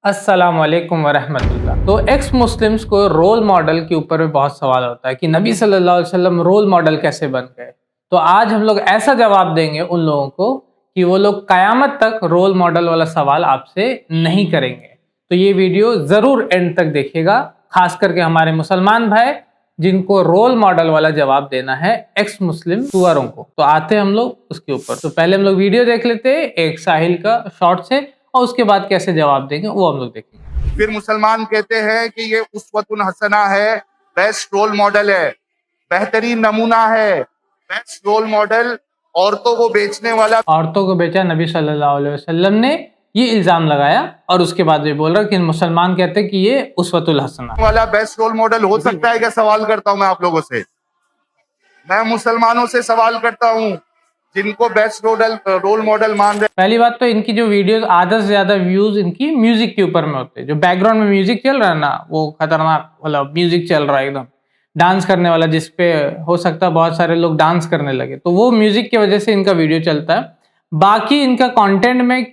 अस्सलामुअलैकुम वरहमतुल्लाह। तो x Muslims को रोल मॉडल के ऊपर में बहुत सवाल होता है कि नबी सल्लल्लाहु अलैहि वसल्लम रोल मॉडल कैसे बन गए। तो आज हम लोग ऐसा जवाब देंगे उन लोगों को कि वो लोग कयामत तक रोल मॉडल वाला सवाल आपसे नहीं करेंगे। तो ये वीडियो ज़रूर एंड तक देखिएगा, खास करके हमारे मुसलमान भाई जिनको रोल मॉडल वाला जवाब देना है एक्स मुस्लिम सुअरों को। तो आते हैं हम लोग उसके ऊपर। तो पहले हम लोग वीडियो देख लेते हैं एक साहिल का शॉर्ट से, और उसके बाद कैसे जवाब देंगे वो हम लोग देखेंगे। फिर मुसलमान कहते हैं कि ये उस्वतुन हसना है, बेस्ट रोल मॉडल है, बेहतरीन नमूना है, बेस्ट रोल मॉडल। औरतों को बेचने वाला, औरतों को बेचा नबी सल्लल्लाहु अलैहि वसल्लम ने, ये इल्जाम लगाया और उसके बाद ये बोल रहा कि मुसलमान कहते हैं कि ये उस्वतुल हसना वाला बेस्ट रोल मॉडल हो सकता है क्या? सवाल करता हूं मैं आप लोगों से, मैं मुसलमानों से सवाल करता हूं जिनको बेस्ट रोल मॉडल मान रहे। पहली बात तो इनकी जो वीडियोस आधा से ज्यादा व्यूज इनकी म्यूजिक के ऊपर में होते हैं। जो बैकग्राउंड में म्यूजिक चल रहा है ना, वो खतरनाक वाला म्यूजिक चल रहा है, एकदम डांस करने वाला, जिसपे हो सकता है बहुत सारे लोग डांस करने लगे, तो वो म्यूजिक की वजह से इनका वीडियो चलता है। बाकी इनका कंटेंट में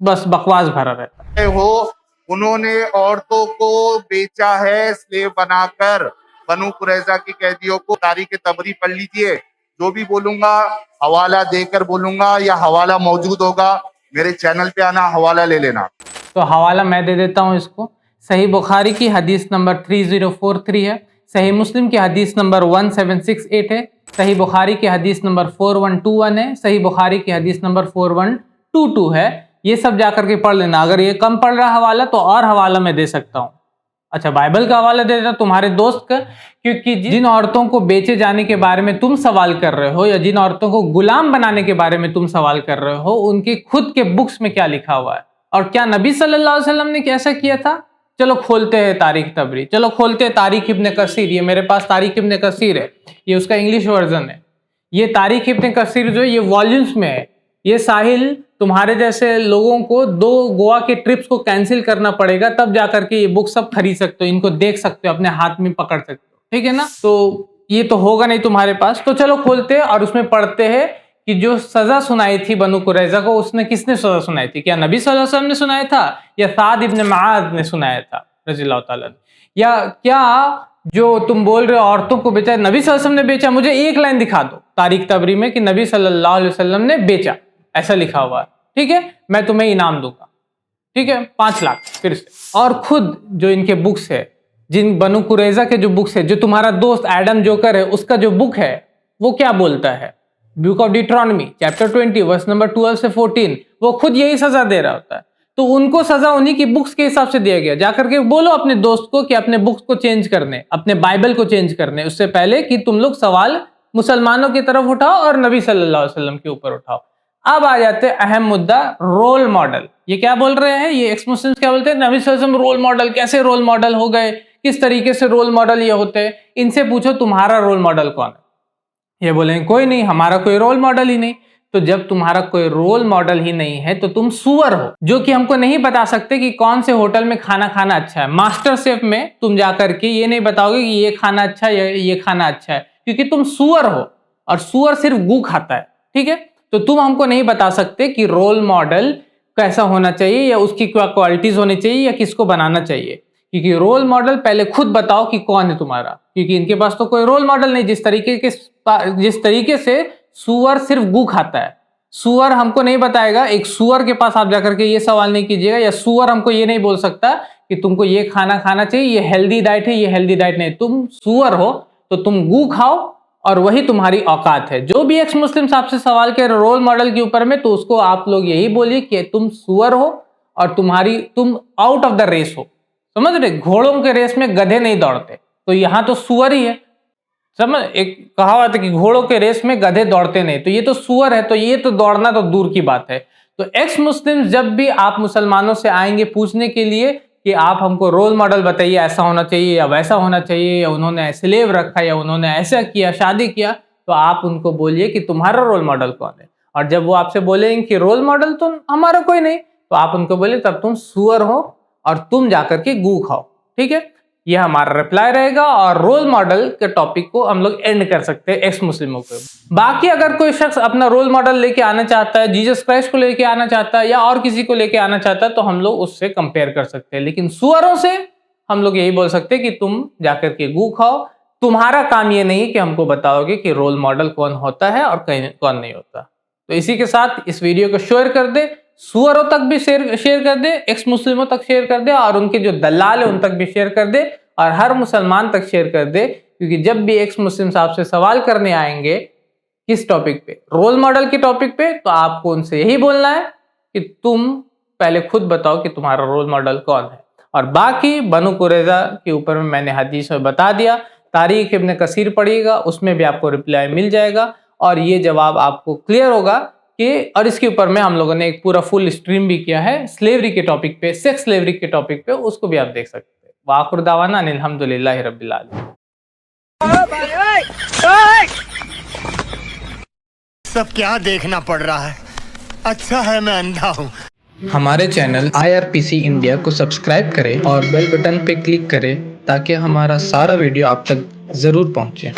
बस बकवास भरा रहता है। हो, उन्होंने औरतों को बेचा है स्लेव बनाकर, बनु कुरैजा की कैदियों को। तारीख तबरी पढ़ लीजिए, जो भी बोलूंगा हवाला देकर बोलूंगा या हवाला मौजूद होगा मेरे चैनल पे, आना हवाला ले लेना। तो हवाला मैं दे देता हूँ इसको। सही बुखारी की हदीस नंबर 3043 है, सही मुस्लिम की हदीस नंबर 1768 है, सही बुखारी की हदीस नंबर 4121 है, सही बुखारी की हदीस नंबर 4122 है। ये सब जाकर के पढ़ लेना। अगर ये कम पढ़ रहा हवाला तो और हवाला मैं दे सकता हूँ। अच्छा, बाइबल का हवाला दे देता तुम्हारे दोस्त का, क्योंकि जिन औरतों को बेचे जाने के बारे में तुम सवाल कर रहे हो या जिन औरतों को गुलाम बनाने के बारे में तुम सवाल कर रहे हो, उनके खुद के बुक्स में क्या लिखा हुआ है और क्या नबी सल्लल्लाहु अलैहि वसल्लम ने कैसा किया था। चलो खोलते हैं तारीख तबरी, चलो खोलते हैं तारीख इब्ने कसीर। ये मेरे पास तारीख इब्ने कसीर है, ये उसका इंग्लिश वर्जन है। ये तारीख इब्ने कसीर जो है ये वॉल्यूम्स में है। ये साहिल, तुम्हारे जैसे लोगों को 2 गोवा के ट्रिप्स को कैंसिल करना पड़ेगा, तब जाकर के ये बुक सब खरीद सकते हो, इनको देख सकते हो, अपने हाथ में पकड़ सकते हो, ठीक है ना। तो ये तो होगा नहीं तुम्हारे पास। तो चलो खोलते हैं और उसमें पढ़ते हैं कि जो सजा सुनाई थी बनु कुरैजा को, उसने किसने सजा सुनाई थी? क्या नबी सल्लल्लाहु अलैहि वसल्लम ने सुनाया था या साद इब्ने मुआज ने सुनाया था रज़ियल्लाहु ताला अन्हु? या क्या जो तुम बोल रहे हो औरतों को बेचा, नबी सल्लल्लाहु अलैहि वसल्लम ने बेचा? मुझे एक लाइन दिखा दो तारीख तबरी में कि नबी सल्लल्लाहु अलैहि वसल्लम ने बेचा, ऐसा लिखा हुआ है, ठीक है, मैं तुम्हें इनाम दूंगा, ठीक है, 5 लाख फिर से। और खुद जो इनके बुक्स है, जिन बनु कुरैजा के जो बुक्स है, जो तुम्हारा दोस्त एडम जोकर है उसका जो बुक है, वो क्या बोलता है? Book of Deuteronomy chapter 20 verse number 12 से 14, वो खुद यही सजा दे रहा होता है। तो उनको सजा उन्हीं की बुक्स के हिसाब से दिया गया। जाकर के बोलो अपने दोस्त को कि अपने बुक्स को चेंज करने, अपने बाइबल को चेंज करने, उससे पहले कि तुम लोग सवाल मुसलमानों की तरफ उठाओ और नबी सल्लल्लाहु अलैहि वसल्लम के ऊपर उठाओ। अब आ जाते हैं अहम मुद्दा, रोल मॉडल। ये क्या बोल रहे हैं, ये एक्स मुस्लिम्स क्या बोलते हैं? नबी सल्लल्लाहु अलैहि वसल्लम रोल मॉडल, कैसे रोल मॉडल हो गए, किस तरीके से रोल मॉडल ये होते हैं? इनसे पूछो तुम्हारा रोल मॉडल कौन है? ये बोलेंगे कोई नहीं, हमारा कोई रोल मॉडल ही नहीं। तो जब तुम्हारा कोई रोल मॉडल ही नहीं है तो तुम सुअर हो, जो कि हमको नहीं बता सकते कि कौन से होटल में खाना खाना अच्छा है। मास्टर शेफ में तुम जाकर के ये नहीं बताओगे कि ये खाना अच्छा है, ये खाना अच्छा है, क्योंकि तुम सुअर हो और सुअर सिर्फ गू खाता है, ठीक है। तो तुम हमको नहीं बता सकते कि रोल मॉडल कैसा होना चाहिए या उसकी क्या क्वालिटीज होनी चाहिए या किसको बनाना चाहिए, क्योंकि रोल मॉडल पहले खुद बताओ कि कौन है तुम्हारा, क्योंकि इनके पास तो कोई रोल मॉडल नहीं। जिस तरीके से सुअर सिर्फ गू खाता है, सुअर हमको नहीं बताएगा। एक सुअर के पास आप जाकर के ये सवाल नहीं कीजिएगा, या सुअर हमको ये नहीं बोल सकता कि तुमको ये खाना खाना चाहिए, ये हेल्दी डाइट है, ये हेल्दी डाइट नहीं। तुम सुअर हो तो तुम गू खाओ और वही तुम्हारी औकात है। जो भी एक्स मुस्लिम आपसे सवाल करे रोल मॉडल के ऊपर में, तो उसको आप लोग यही बोलिए कि तुम सुअर हो और तुम आउट ऑफ द रेस हो। समझ रहे? घोड़ों के रेस में गधे नहीं दौड़ते, तो यहां तो सुअर ही है। समझ, एक कहावत है कि घोड़ों के रेस में गधे दौड़ते नहीं, तो ये तो सुअर है, तो ये तो दौड़ना तो दूर की बात है। तो एक्स मुस्लिम जब भी आप मुसलमानों से आएंगे पूछने के लिए कि आप हमको रोल मॉडल बताइए, ऐसा होना चाहिए या वैसा होना चाहिए, या उन्होंने स्लेव रखा या उन्होंने ऐसा किया, शादी किया, तो आप उनको बोलिए कि तुम्हारा रोल मॉडल कौन है। और जब वो आपसे बोलेंगे कि रोल मॉडल तो हमारा कोई नहीं, तो आप उनको बोलिए तब तुम सुअर हो और तुम जाकर के गू खाओ, ठीक है। ये हमारा रिप्लाई रहेगा और रोल मॉडल के टॉपिक को हम लोग एंड कर सकते हैं एक्स मुस्लिमों के। बाकी अगर कोई शख्स अपना रोल मॉडल लेके आना चाहता है, जीसस क्राइस्ट को लेके आना चाहता है या और किसी को लेके आना चाहता है, तो हम लोग उससे कंपेयर कर सकते हैं। लेकिन सुअरों से हम लोग यही बोल सकते हैं कि तुम जाकर के गू खाओ। तुम्हारा काम ये नहीं कि हमको बताओगे कि रोल मॉडल कौन होता है और कौन नहीं होता। तो इसी के साथ इस वीडियो को शेयर कर दे, सुअरों तक भी शेयर कर दे, एक्स मुस्लिमों तक शेयर कर दे और उनके जो दलाल है उन तक भी शेयर कर दे और हर मुसलमान तक शेयर कर दे। क्योंकि जब भी एक्स मुस्लिम साहब से सवाल करने आएंगे किस टॉपिक पे, रोल मॉडल के टॉपिक पे, तो आपको उनसे यही बोलना है कि तुम पहले खुद बताओ कि तुम्हारा रोल मॉडल कौन है। और बाकी बनु कुरैजा के ऊपर में मैंने हदीस में बता दिया, तारीख इब्न कसीर पढ़िएगा, उसमें भी आपको रिप्लाई मिल जाएगा और ये जवाब आपको क्लियर होगा कि, और इसके ऊपर में हम लोगों ने एक पूरा फुल स्ट्रीम भी किया है स्लेवरी के टॉपिक पे, सेक्स स्लेवरी के टॉपिक पे, उसको भी आप देख सकते हैं। वाखिर दावाना अल्हम्दुलिल्लाहि रब्बिल आलमीन। सब क्या देखना पड़ रहा है। अच्छा है मैं अंधा हूँ। हमारे चैनल IRPC इंडिया को सब्सक्राइब करें और बेल बटन पे क्लिक करें ताकि हमारा सारा वीडियो आप तक ज़रूर पहुंचे।